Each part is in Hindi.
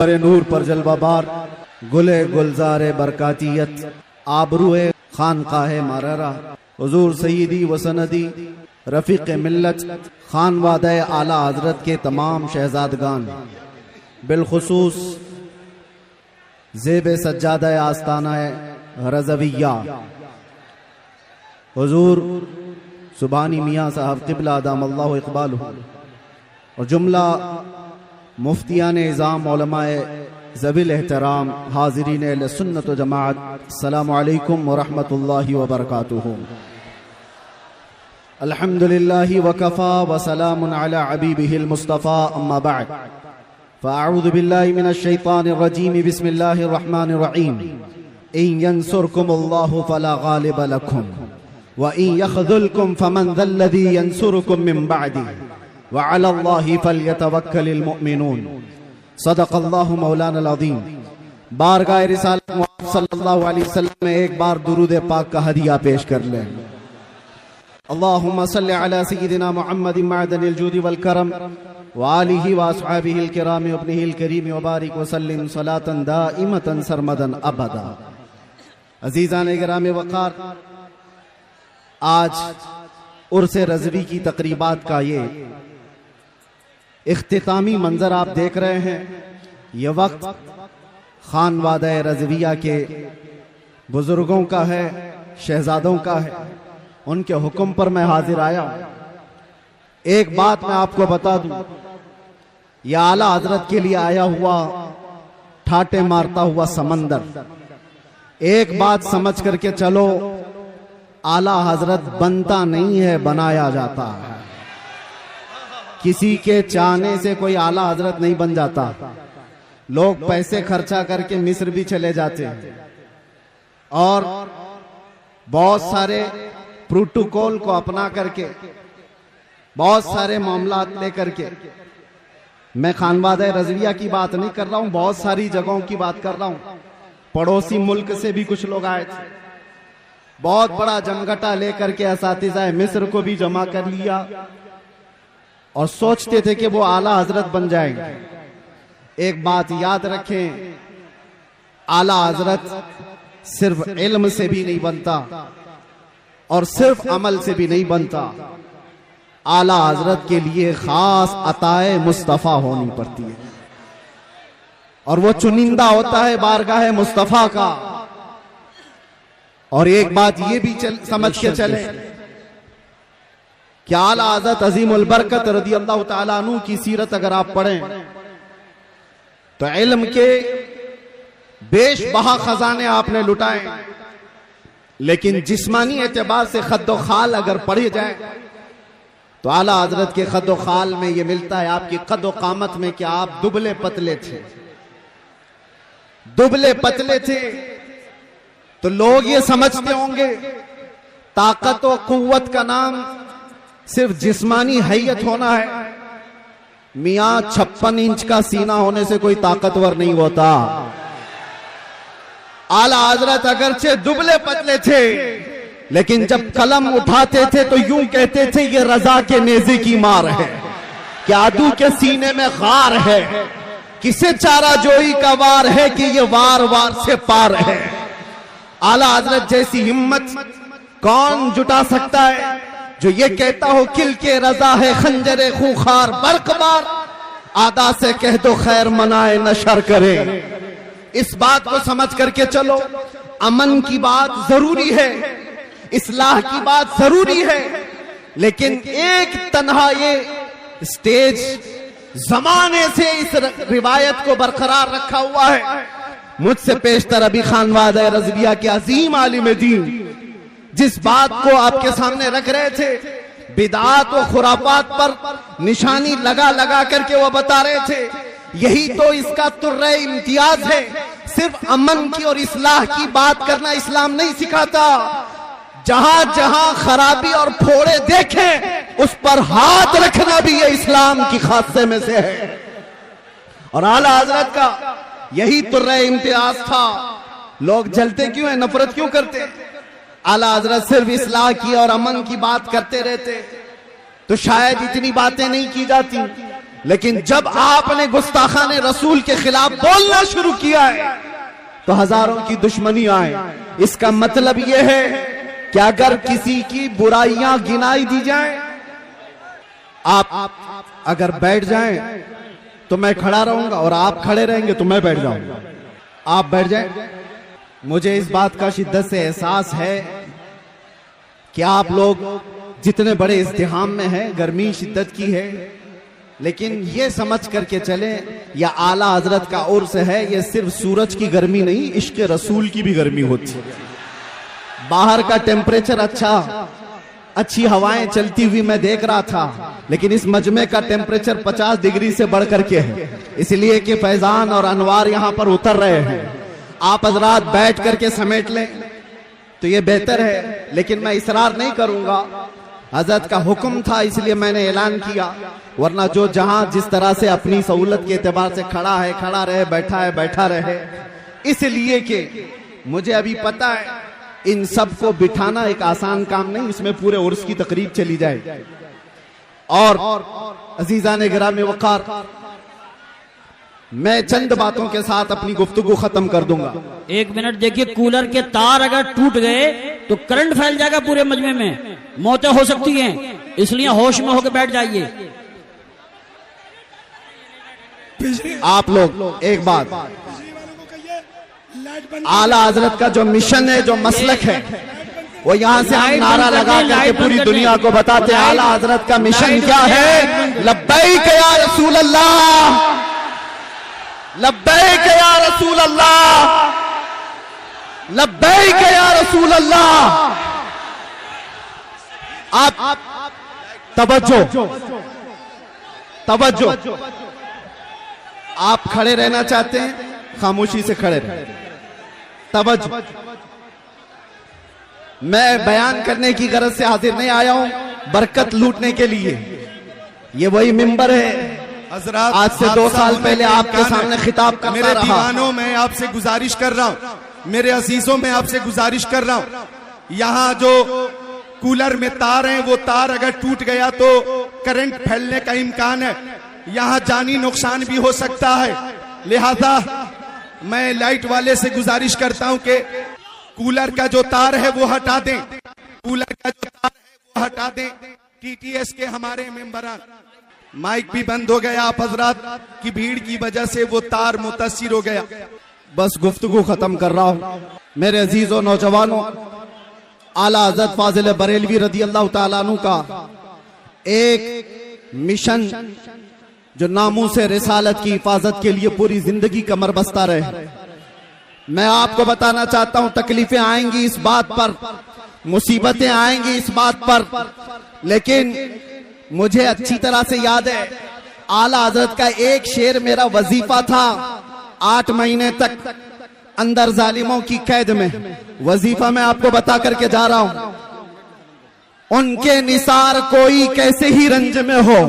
नूर पर जलवाबार गुले गुलजारे बरकातियत आबरूए खानकाहे माररा हुजूर सईदी व सनदी रफीक मिल्लत खानवादे आला हजरत के तमाम शहजादगान बिलखुसूस ज़ेब सज्जादा आस्ताना रज़विया हुजूर सुभानी मियाँ साहब क़िबला अदामल्लाहु इक़बालहु और जुमला मुफ्तियान इज़ाम उलमाए ज़विल एहतराम हाज़िरीन अहले सुन्नत व जमाअत अस्सलामु अलैकुम व रहमतुल्लाहि व बरकातुहू। अल्हम्दुलिल्लाहि व कफ़ा व सलामुन अला हबीबिहिल मुस्तफ़ा अम्मा बअद फ़अऊज़ु बिल्लाहि मिनश शैतानिर रजीम बिस्मिल्लाहिर रहमानिर रहीम इन यंसुरकुमुल्लाहु फला गालिब लकुम व इन यख़ज़ुलकुम फमन ज़ल्लज़ी यंसुरुकुम मिन बअदी व अलल्लाहि फल्यतवक्कलिल मुमिनून। सदक़ल्लाहु मौलाना अज़ीम। बारगाह रिसालत मुहम्मद सल्लल्लाहु अलैहि वसल्लम में एक बार दुरूद पाक का हदिया पेश कर लें। अल्लाहुम्मा सल्लि अला सय्यिदिना मुहम्मदिन मअदनिल जूदि वल करम व आलिहि व अस्हाबिहिल किराम व इब्निहिल करीम व बारिक व सल्लिम सलातन दाइमतन सरमदन अबदा। अज़ीज़ान गिराम वक़ार, आज उर्स रज़वी की तक़रीबात का ये इख्तितामी मंजर आप देख रहे हैं। ये वक्त खानवादा रज़विया के बुजुर्गों का है, शहजादों का है। उनके हुक्म पर मैं हाजिर आया। एक बात मैं आपको बता दूं, यह आला हजरत के लिए आया हुआ ठाटे मारता हुआ समंदर। एक बात समझ करके चलो, आला हजरत बनता नहीं है, बनाया जाता है। किसी के चाहने से कोई आला हजरत नहीं बन जाता। लोग पैसे खर्चा करके मिस्र भी चले जाते हैं और बहुत सारे प्रोटोकॉल को अपना करके, बहुत सारे मामला लेकर के। मैं खानवादा रज़विया की बात नहीं कर रहा हूं, बहुत सारी जगहों की बात कर रहा हूं। पड़ोसी मुल्क से भी कुछ लोग आए थे, बहुत बड़ा जमघटा लेकर के असातिज़ा मिस्र को भी जमा कर लिया और सोचते थे कि वो आला हजरत बन जाएंगे। एक बात याद रखें, आला हजरत सिर्फ इल्म से भी नहीं बनता और सिर्फ अमल से भी नहीं बनता। आला हजरत के लिए खास अताए मुस्तफा होनी पड़ती है और वो चुनिंदा होता है बारगाह मुस्तफा का। और एक बात ये भी समझ के चले कि आला हज़रत अज़ीमुल बरकत रज़ियल्लाहु ताला अन्हु की सीरत अगर आप पढ़ें तो इल्म के बेशबहा खजाने आपने लुटाए, लेकिन जिस्मानी एतबार से खद्दो खाल अगर पढ़े जाए तो आला हजरत के खद्दो खाल में यह मिलता है आपकी कद्दो कामत में कि आप दुबले पतले थे। दुबले पतले थे तो लोग ये समझते होंगे ताकत और कुव्वत का नाम सिर्फ जिस्मानी हैयत होना है। मियां 56 इंच का सीना होने से कोई ताकतवर नहीं होता। आला हजरत अगरचे दुबले पतले थे, लेकिन जब कलम उठाते थे तो यूं कहते थे ये रजा के नेज़े की मार है, कि आदू के सीने में गार है, किसे चारा जोई का वार है कि ये वार वार से पार है। आला हजरत जैसी हिम्मत कौन जुटा सकता है जो ये कहता हो किल के रजा है खंजरे खूंखार बरकबार, आदा से कह दो खैर मनाए नशर करे। इस बात को समझ करके चलो, अमन की बात जरूरी है, इस्लाह की बात जरूरी है, लेकिन एक तन्हा ये स्टेज जमाने से इस रिवायत को बरकरार रखा हुआ है। मुझसे पेशतर अभी खानवादा रज़विया के अजीम आलिम दीन जिस बात को आपके सामने रख रहे थे, बिदात व खुराफात पर निशानी लगा लगा करके वो बता रहे थे, यही तो इसका तुर्रे इम्तियाज है। सिर्फ अमन की और इस्लाह की बात करना इस्लाम नहीं सिखाता। जहां जहां खराबी और फोड़े देखें उस पर हाथ रखना भी ये इस्लाम की खासे में से है। और आला हजरत का यही तुर्रे इम्तियाज था। लोग जलते क्यों हैं, नफरत क्यों करते? आला हजरत सिर्फ इस्लाह की और अमन की बात करते रहते तो शायद इतनी बातें नहीं की जाती। लेकिन जब आपने गुस्ताखाने रसूल के खिलाफ बोलना शुरू किया है तो हजारों की दुश्मनी आए। इसका मतलब यह है कि अगर किसी की बुराइयां गिनाई दी जाए, आप अगर बैठ जाएं तो मैं खड़ा रहूंगा, और आप खड़े रहेंगे तो मैं बैठ जाऊंगा। आप बैठ जाएं। मुझे इस बात का शिद्दत से एहसास है कि आप लोग जितने बड़े इज्तिहाम में हैं, गर्मी शिद्दत की है, लेकिन ये समझ करके चलें या आला हजरत का उर्स है, ये सिर्फ सूरज की गर्मी नहीं, इश्क रसूल की भी गर्मी होती है। बाहर का टेम्परेचर अच्छा, अच्छी हवाएं चलती हुई मैं देख रहा था, लेकिन इस मजमे का टेम्परेचर 50 डिग्री से बढ़ करके है, इसलिए कि फैजान और अनवार यहां पर उतर रहे हैं। आप हजरात बैठ करके समेट लें तो ये बेहतर है, लेकिन मैं इसरार नहीं करूंगा। हजरत का हुक्म था इसलिए मैंने ऐलान किया, वरना जो जहां जिस तरह से अपनी सहूलत के एतबार से खड़ा है खड़ा रहे, बैठा है बैठा रहे। इसलिए कि मुझे अभी पता है इन सबको बिठाना एक आसान काम नहीं, इसमें पूरे उर्स की तकरीब चली जाए। और अजीजान गिरामी वक़ार, मैं चंद बातों के साथ अपनी गुफ्तगू खत्म कर दूंगा। 1 मिनट देखिए, कूलर के तार अगर टूट गए तो करंट फैल जाएगा पूरे मजमे में, मौतें हो सकती हैं, इसलिए होश में होकर बैठ जाइए। आप लोग एक बात, आला हजरत का जो मिशन है, जो मसलक है, वो यहाँ से हम नारा लगा करके पूरी दुनिया को बताते हैं आला हजरत का मिशन क्या है। लब्बैक या रसूल अल्लाह, लब्बैक या रसूल अल्लाह, लब्बैक या रसूल अल्लाह। आप तवज्जो तवज्जो, आप खड़े रहना चाहते हैं, खामोशी से खड़े रहे। तवज्जो, मैं बयान करने की गरज से हाजिर नहीं आया हूं, बरकत लूटने के लिए। ये वही मिंबर है हजरात, आज से 2 साल पहले आपके सामने खिताब करता मेरे रहा। दीवानों में आपसे गुजारिश कर रहा हूं, मेरे अजीजों में आपसे गुजारिश कर रहा हूं, यहाँ जो कूलर में तार हैं, वो तार अगर टूट गया तो करंट फैलने का इम्कान है, यहाँ जानी नुकसान भी हो सकता है। लिहाजा मैं लाइट वाले से गुजारिश करता हूं कि कूलर का जो तार है वो हटा दें, कूलर का जो तार है वो हटा दें। टीटीएस के हमारे मेंबरान, माइक भी बंद हो गया, आप हजरात की भीड़ की वजह से वो तार मुतासिर हो गया। बस गुफ्तगू खत्म कर रहा हूं। मेरे अजीजों नौजवानों, आला हज़रत फाजिल बरेलवी रदी अल्लाह ताला अन्हु का एक मिशन जो नामूस रिसालत की हिफाजत के लिए पूरी जिंदगी कमर बस्ता रहे। मैं आपको बताना चाहता हूं, तकलीफें आएंगी इस बात पर, मुसीबतें आएंगी इस बात पर, लेकिन मुझे अच्छी तरह से याद है आला हजरत का एक शेर मेरा वजीफा था 8 महीने तक अंदर जालिमों की कैद में। वजीफा मैं आपको बता करके जा रहा हूं। उनके निसार कोई कैसे ही रंज में हो,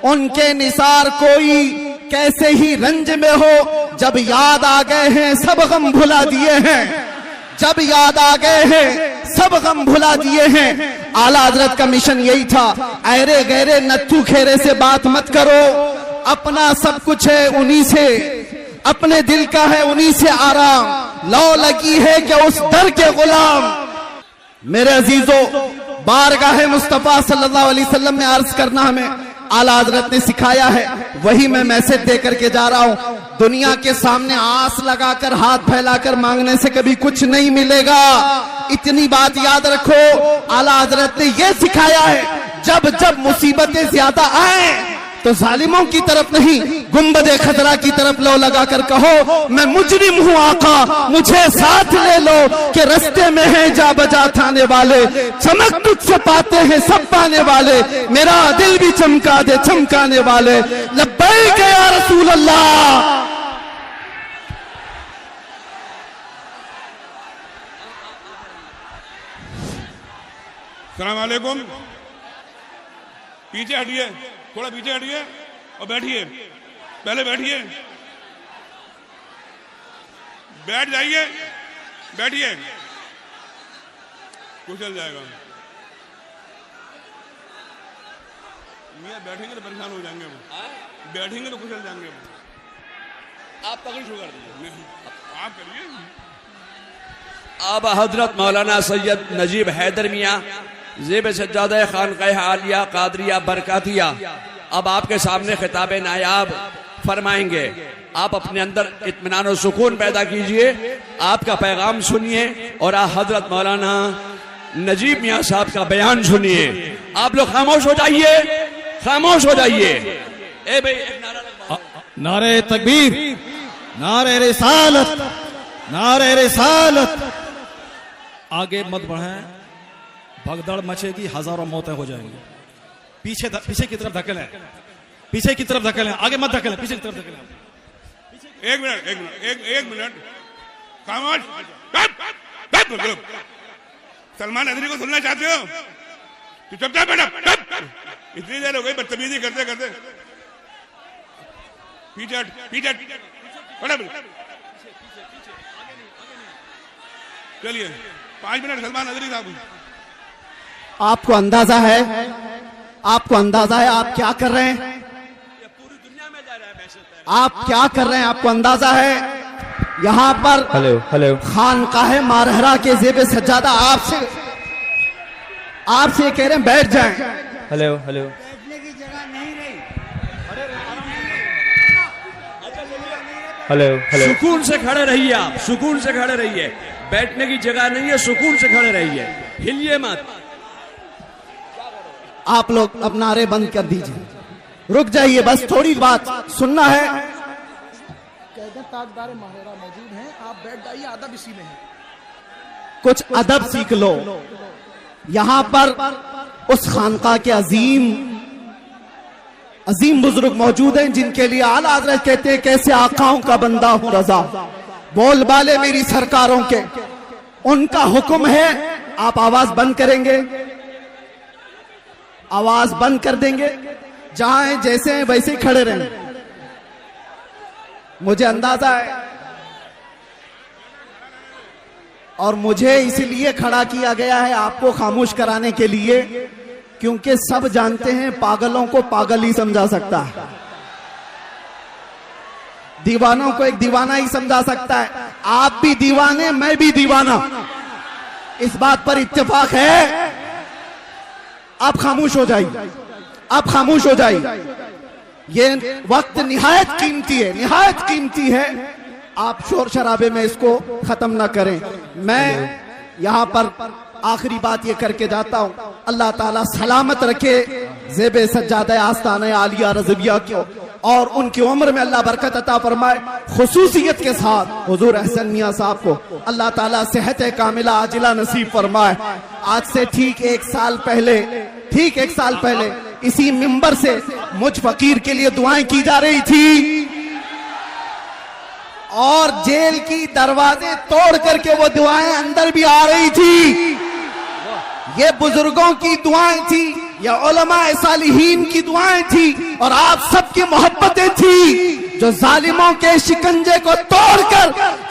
उनके निसार कोई कैसे ही रंज में हो, जब याद आ गए हैं सब गम भुला दिए हैं, जब याद आ गए हैं सब गम भुला दिए हैं। आला हजरत का मिशन यही था, अरे गहरे नत्थू खेरे से बात मत करो, अपना सब कुछ है उन्हीं से, अपने दिल का है उन्हीं से आराम, लौ लगी है कि उस दर के गुलाम। मेरे अजीजों, बारगाह मुस्तफा सल्लल्लाहु अलैहि वसल्लम में अर्ज करना हमें आला हजरत ने सिखाया है, वही मैं मैसेज दे करके जा रहा हूं। दुनिया के सामने आस लगाकर हाथ फैलाकर मांगने से कभी कुछ नहीं मिलेगा, इतनी बात याद रखो। आला हजरत ने यह सिखाया है, जब जब मुसीबतें ज्यादा आए तो जालिमों की तरफ नहीं, गुंबदे खतरा की तरफ लो लगाकर कहो, मैं मुजरिम हूं आका, मुझे साथ ले लो कि रस्ते में है जा बजा थाने वाले, चमक तुझसे पाते हैं सब पाने वाले, मेरा दिल भी चमका दे चमकाने वाले। लब्बैक या रसूल अल्लाह। अस्सलाम वालेकुम। पीछे हटिए, थोड़ा पीछे हटिए और बैठिए, पहले बैठिए, बैठ जाइए, बैठिए, कुछ चल जाएगा। मियां बैठेंगे तो परेशान हो जाएंगे वो, बैठेंगे तो कुचल जाएंगे वो। आप पकड़ शुरू कर दीजिए। नहीं, आप करिए। अब हजरत मौलाना सैयद नजीब हैदर मियाँ ज़ेब सज्जादा खानकाह आलिया कादरिया बरकातिया अब आपके सामने खिताब नायाब फरमाएंगे। आप अपने अंदर इत्मीनान और सुकून पैदा कीजिए, आपका पैगाम सुनिए और हजरत मौलाना नजीब मियाँ साहब का बयान सुनिए। आप लोग खामोश हो जाइए, खामोश हो जाइए। ए भाई एक नारा लगवाओ। नारे तकबीर, नारे रिसालत, नारे रिसालत। आगे मत बढ़ें, भगदड़ मचेगी, हजारों मौतें हो जाएंगी। पीछे की तरफ धकेलें, पीछे की तरफ धकेलें, आगे मत धकेलें, पीछे की तरफ धकेलें। एक मिनट खामोश। सलमान अदरी को सुनना चाहते हो तो चुपचाप बैठो। इतनी देर हो गई बदतमीजी करते करते। पीछे चलिए 5 मिनट सलमान अदरी साहब। आपको अंदाजा है, आपको अंदाजा है आप क्या कर रहे हैं, आप क्या कर रहे हैं, आपको अंदाजा है। यहाँ पर हेलो खानकाह मारहरा के ज़ेबे सज्जादा आपसे कह रहे हैं बैठ जाएं। हेलो बैठने की जगह नहीं रही। हेलो सुकून से खड़े रहिए, आप सुकून से खड़े रहिए। बैठने की जगह नहीं है, सुकून से खड़े रहिए, हिलिए मत। आप लोग अब नारे बंद कर दीजिए, रुक जाइए, बस थोड़ी बात सुनना है। ताजदार माहिरा मौजूद हैं, आप बैठ जाइए, अदब इसी में है। कुछ अदब सीख लो। यहां पर उस खानका के अजीम बुजुर्ग मौजूद हैं जिनके लिए आला हज़रत कहते हैं कैसे आकाओं का बंदा हूं रजा, बोल बाले मेरी सरकारों के, उनका हुक्म है। आप आवाज बंद करेंगे, आवाज बंद कर देंगे, जहां हैं जैसे हैं वैसे ही खड़े रहें। मुझे अंदाजा है और मुझे इसलिए खड़ा किया गया है आपको खामोश कराने के लिए, क्योंकि सब जानते हैं पागलों को पागल ही समझा सकता है, दीवानों को एक दीवाना ही समझा सकता है। आप भी दीवाने, मैं भी दीवाना, इस बात पर इत्तेफाक है। आप खामोश हो जाइए, आप खामोश हो जाइए। ये वक्त निहायत कीमती है, निहायत कीमती है। आप शोर शराबे में इसको खत्म ना करें। मैं यहाँ पर आखिरी बात ये करके जाता हूँ, अल्लाह ताला सलामत रखे ज़ेबे सज्जादा आस्ताना आलिया रज़विया को, और उनकी उम्र में अल्लाह बरकत अता फरमाए। खुसूसियत के साथ हुजूर अहसन मियां साहब को अल्लाह ताला सेहत कामिला आजिला नसीब फरमाए। आज से ठीक एक साल पहले इसी मिंबर से मुझ फकीर के लिए दुआएं की जा रही थी, और जेल की दरवाजे तोड़ करके वो दुआएं अंदर भी आ रही थी। ये बुजुर्गों की दुआएं थी, या उलमाए सालिहीन की दुआएं थी, और आप सबकी मोहब्बतें थी जो जालिमों के शिकंजे को तोड़कर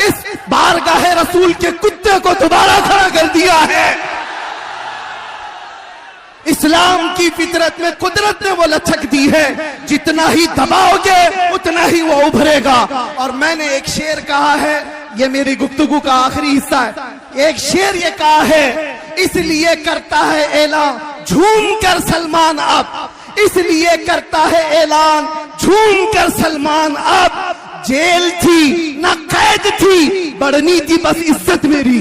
इस बारगाहे रसूल के कुत्ते को दोबारा खड़ा कर दिया है। इस्लाम की फितरत में कुदरत ने वो लचक दी है, जितना ही दबाओगे उतना ही वो उभरेगा। और मैंने एक शेर कहा है, ये मेरी गुफ्तगू का आखिरी हिस्सा है। एक शेर ये कहा है, इसलिए करता है ऐलान झूम कर सलमान अब, इसलिए करता है ऐलान झूम कर सलमान अब। जेल थी ना कैद थी, बढ़नी थी बस इज्जत मेरी।